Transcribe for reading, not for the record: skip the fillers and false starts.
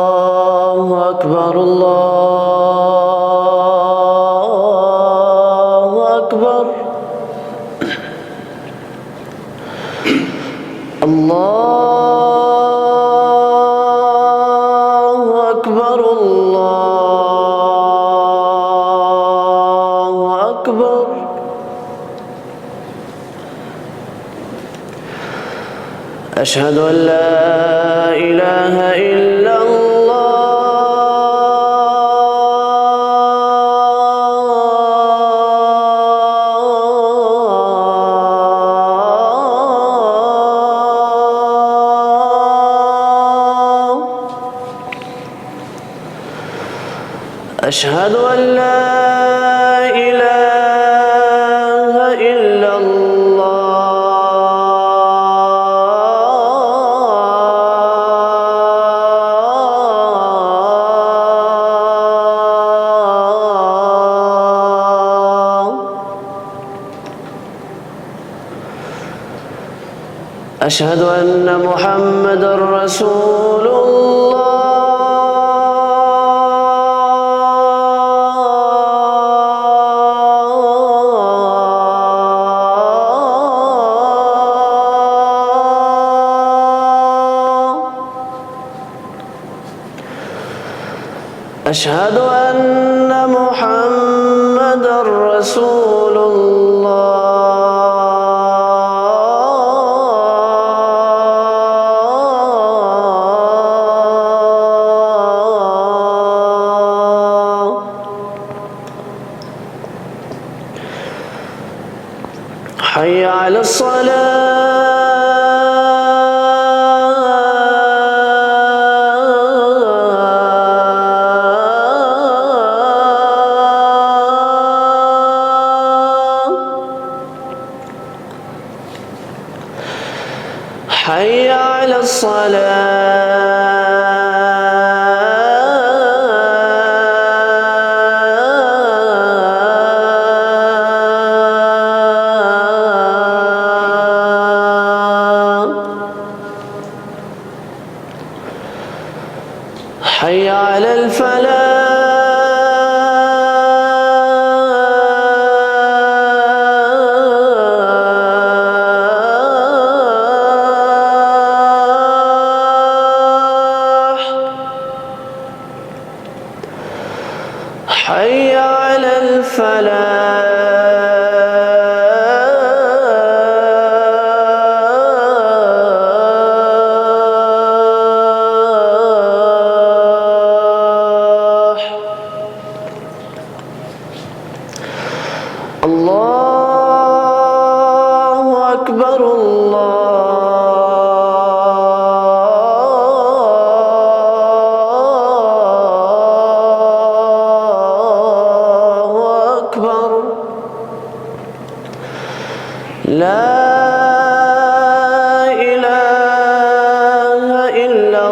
الله أكبر الله أكبر الله أكبر الله أكبر أشهد أن لا إله إلا الله أشهد أن لا إله إلا أشهد أن محمدًا رسول الله أشهد أن محمدًا رسول الله حي على الصلاة حي على الصلاة حي على الفلاح حي على الفلاح الله أكبر الله أكبر لا إله إلا